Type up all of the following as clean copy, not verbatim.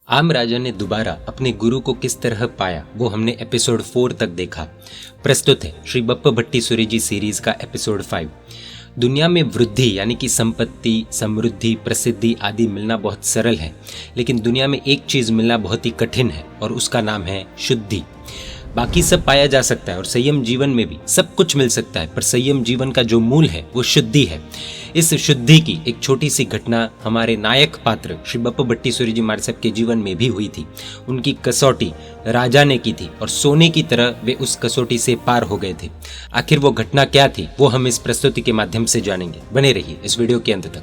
आम राजा ने दोबारा अपने गुरु को किस तरह पाया वो हमने एपिसोड 4 तक देखा। प्रस्तुत है श्री बप्पा भट्टी सूरी जी सीरीज का एपिसोड 5। दुनिया में वृद्धि यानी कि संपत्ति, समृद्धि, प्रसिद्धि आदि मिलना बहुत सरल है, लेकिन दुनिया में एक चीज मिलना बहुत ही कठिन है और उसका नाम है शुद्धि। बाकी सब पाया जा सकता है और संयम जीवन में भी सब कुछ मिल सकता है, पर संयम जीवन का जो मूल है वो शुद्धि है। इस शुद्धि की एक छोटी सी घटना हमारे नायक पात्र श्री बप्पा भट्टी सूरी जी महाराज साहब के जीवन में भी हुई थी। उनकी कसौटी राजा ने की थी और सोने की तरह वे उस कसौटी से पार हो गए थे। आखिर वो घटना क्या थी वो हम इस प्रस्तुति के माध्यम से जानेंगे। बने रहिए इस वीडियो के अंत तक।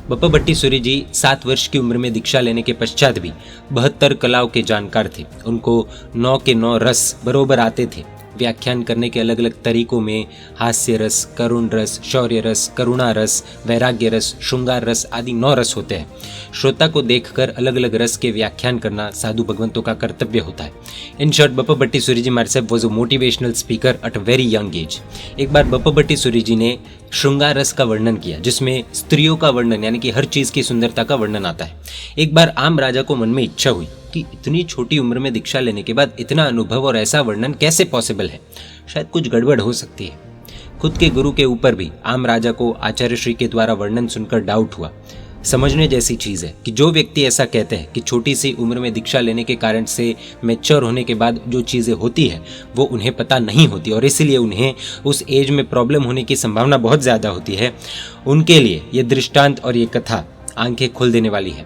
बप्पा भट्टी सूरी जी 7 वर्ष की उम्र में दीक्षा लेने के पश्चात भी 72 कलाओं के जानकार थे। उनको 9 के 9 रस बरोबर आते थे। व्याख्यान करने के अलग अलग तरीकों में हास्य रस, करुण रस, शौर्य रस, करुणा रस, वैराग्य रस, श्रृंगार रस आदि 9 रस होते हैं। श्रोता को देखकर अलग अलग रस के व्याख्यान करना साधु भगवंतों का कर्तव्य होता है। इन शॉर्ट, बप्पा भट्टी सूरी जी महाराज साहब was a motivational speaker at a very young age. एक बार बप्पा भट्टी सूरी जी ने श्रृंगार रस का वर्णन किया, जिसमें स्त्रियों का वर्णन यानी कि हर चीज की सुंदरता का वर्णन आता है। एक बार आम राजा को मन में इच्छा हुई कि इतनी छोटी उम्र में दीक्षा लेने के बाद इतना अनुभव और ऐसा वर्णन कैसे पॉसिबल है, शायद कुछ गड़बड़ हो सकती है। खुद के गुरु के ऊपर भी आम राजा को आचार्य श्री के द्वारा वर्णन सुनकर डाउट हुआ। समझने जैसी चीज है कि जो व्यक्ति ऐसा कहते हैं कि छोटी सी उम्र में दीक्षा लेने के कारण से मैच्योर होने के बाद जो चीजें होती है वो उन्हें पता नहीं होती और इसीलिए उन्हें उस एज में प्रॉब्लम होने की संभावना बहुत ज्यादा होती है, उनके लिए ये दृष्टांत और ये कथा आंखें खोल देने वाली है।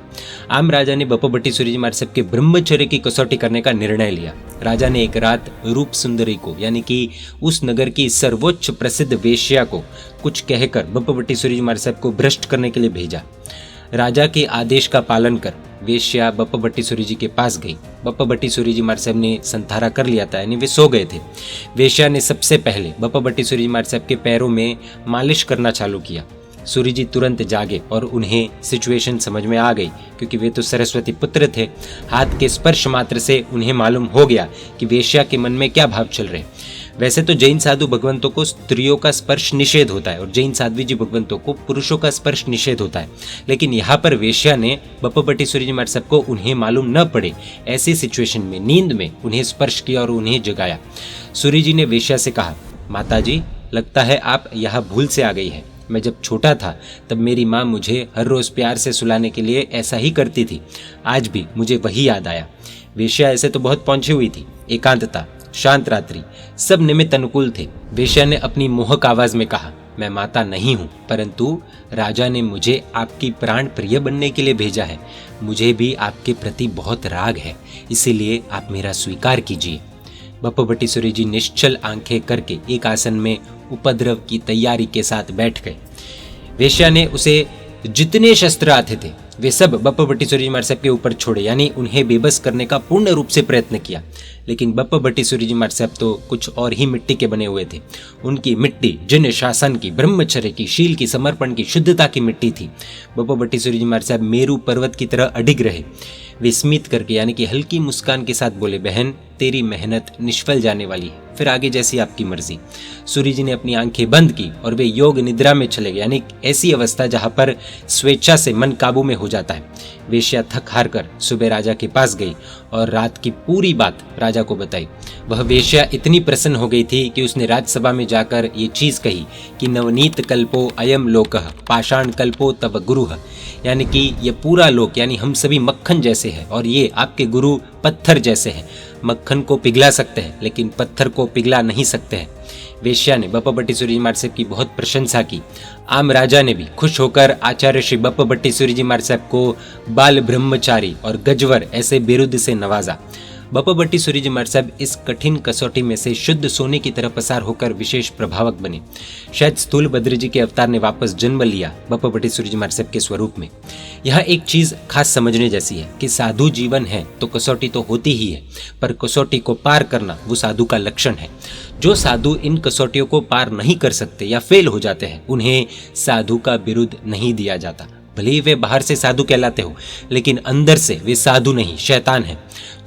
आम राजा ने बप्पा भट्टी सूरी जी महाराज साहब के ब्रह्मचर्य की कसौटी करने का निर्णय लिया। राजा ने एक रात रूप सुंदरी को यानी कि उस नगर की सर्वोच्च प्रसिद्ध वेश्या को कुछ कहकर बप्पा भट्टी सूरी जी महाराज साहब को भ्रष्ट करने के लिए भेजा। राजा के आदेश का पालन कर वेश्या बप्पा भट्टी सूरी जी के पास गई। बप्पा भट्टी सूरी जी महाराज साहब ने संथारा कर लिया था, यानी वे सो गए थे। वेश्या ने सबसे पहले बप्पा भट्टी सूरी जी महाराज साहब के पैरों में मालिश करना चालू किया। सूरी जी तुरंत जागे और उन्हें सिचुएशन समझ में आ गई, क्योंकि वे तो सरस्वती पुत्र थे। हाथ के स्पर्श मात्र से उन्हें मालूम हो गया कि वेश्या के मन में क्या भाव चल रहे। वैसे तो जैन साधु भगवंतों को स्त्रियों का स्पर्श निषेध होता है और जैन साध्वी जी भगवंतों को पुरुषों का स्पर्श निषेध होता है, लेकिन यहाँ पर वेश्या ने बप्पा भट्टी सूरी जी महाराज साहब को उन्हें मालूम न पड़े ऐसी सिचुएशन में नींद में उन्हें स्पर्श किया और उन्हें जगाया। सूरी जी ने वेश्या से कहा, माता जी, लगता है आप यहाँ भूल से आ गई है। मैं जब छोटा था तब मेरी माँ मुझे हर रोज प्यार से सुलाने के लिए ऐसा ही करती थी। आज भी मुझे वही याद आया। वेश्या ऐसे तो बहुत पहुंची हुई थी। एकांतता, शांत रात्रि, सब निमित्त अनुकूल थे। वेश्या ने अपनी मोहक आवाज में कहा, मैं माता नहीं हूँ, परंतु राजा ने मुझे आपकी प्राण प्रिय बनने के लिए भेजा है। मुझे भी आपके प्रति बहुत राग है, इसीलिए आप मेरा स्वीकार कीजिए। बप्पा भट्टी सूरी जी निश्चल आंखें करके एक आसन में उपद्रव की तैयारी के साथ बैठ गए। वेश्या ने उसे जितने शस्त्र आते थे वे सब बप्पा भट्टी सूरी जी महाराज साहब के ऊपर छोड़े, यानी उन्हें बेबस करने का पूर्ण रूप से प्रयत्न किया। लेकिन बप्पा भट्टी सूरी जी महाराज साहब तो कुछ और ही मिट्टी के बने हुए थे। उनकी मिट्टी जिन शासन की, ब्रह्मचर्य की, शील की, समर्पण की, शुद्धता की मिट्टी थी। बप्पा भट्टी सूरी जी महाराज साहब मेरू पर्वत की तरह अडिग रहे। वे स्मित करके यानी कि हल्की मुस्कान के साथ बोले, बहन, तेरी मेहनत निष्फल जाने वाली है, फिर आगे जैसी आपकी मर्जी। सूरी जी ने अपनी आंखें बंद की और वे योग निद्रा में चले गए, यानी ऐसी अवस्था जहां पर स्वेच्छा से मन काबू में हो जाता है। वेश्या थक हार कर सुबह राजा के पास गई और रात की पूरी बात राजा को बताई। वह वेश्या इतनी प्रसन्न हो गई थी कि उसने राज्यसभा में जाकर ये चीज कही कि नवनीत कल्पो अयम लोकः पाषाण कल्पो तव गुरुः, यानी कि ये पूरा लोक यानी हम सभी मक्खन जैसे हैं और ये आपके गुरु पत्थर जैसे हैं। मक्खन को पिघला सकते हैं लेकिन पत्थर को पिघला नहीं सकते हैं। वेश्या ने बप्पा भट्टी सूरी जी महाराज साहब की बहुत प्रशंसा की। आम राजा ने भी खुश होकर आचार्य श्री बप्पा भट्टी सूरी जी महाराज साहब को बाल ब्रह्मचारी और गजवर ऐसे बिरुद से नवाजा। बप्पा भट्टी सूरी जी महाराज साहब इस कठिन कसौटी में से शुद्ध सोने की तरह पसार होकर विशेष प्रभावक बने। शायद स्थूल भद्र जी के अवतार ने वापस जन्म लिया बप्पा भट्टी सूरी जी महाराज साहब के स्वरूप में। यह एक चीज खास समझने जैसी है कि साधु जीवन है तो कसौटी तो होती ही है, पर कसौटी को पार करना वो साधु का लक्षण है। जो साधु इन कसौटियों को पार नहीं कर सकते या फेल हो जाते हैं, उन्हें साधु का बिरुद नहीं दिया जाता। भले ही वे बाहर से साधु कहलाते हो, लेकिन अंदर से वे साधु नहीं, शैतान है।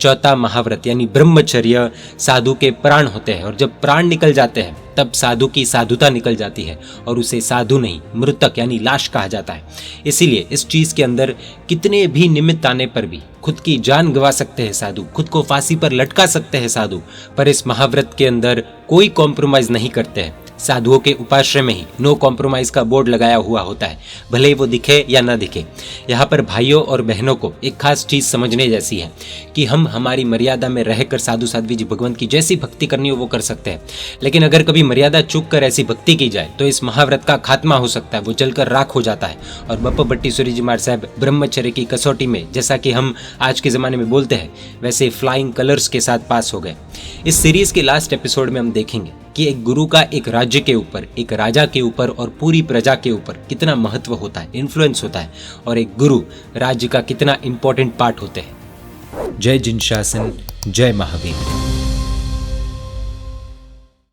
चौथा महाव्रत यानी ब्रह्मचर्य साधु के प्राण होते हैं और जब प्राण निकल जाते हैं तब साधु की साधुता निकल जाती है और उसे साधु नहीं मृतक यानी लाश कहा जाता है। इसीलिए इस चीज के अंदर कितने भी निमित्त आने पर भी खुद की जान गंवा सकते हैं साधु, खुद को फांसी पर लटका सकते हैं साधु, पर इस महाव्रत के अंदर कोई कॉम्प्रोमाइज नहीं करते हैं। साधुओं के उपाश्रय में ही नो कॉम्प्रोमाइज का बोर्ड लगाया हुआ होता है, भले ही वो दिखे या ना दिखे। यहाँ पर भाइयों और बहनों को एक खास चीज समझने जैसी है कि हम हमारी मर्यादा में रहकर साधु साध्वी जी भगवंत की जैसी भक्ति करनी हो वो कर सकते हैं, लेकिन अगर कभी मर्यादा चूक कर ऐसी भक्ति की जाए तो इस महाव्रत का खात्मा हो सकता है, वो जलकर राख हो जाता है। और बप्पा भट्टी सूरी जी महाराज साहब ब्रह्मचर्य की कसौटी में, जैसा कि हम आज के जमाने में बोलते हैं, वैसे फ्लाइंग कलर्स के साथ पास हो गए। इस सीरीज के लास्ट एपिसोड में हम देखेंगे कि एक गुरु का एक राज्य के ऊपर, एक राजा के ऊपर और पूरी प्रजा के ऊपर कितना महत्व होता है, इन्फ्लुएंस होता है, और एक गुरु राज्य का कितना इंपॉर्टेंट पार्ट होते हैं। जय जिन शासन, जय महावीर।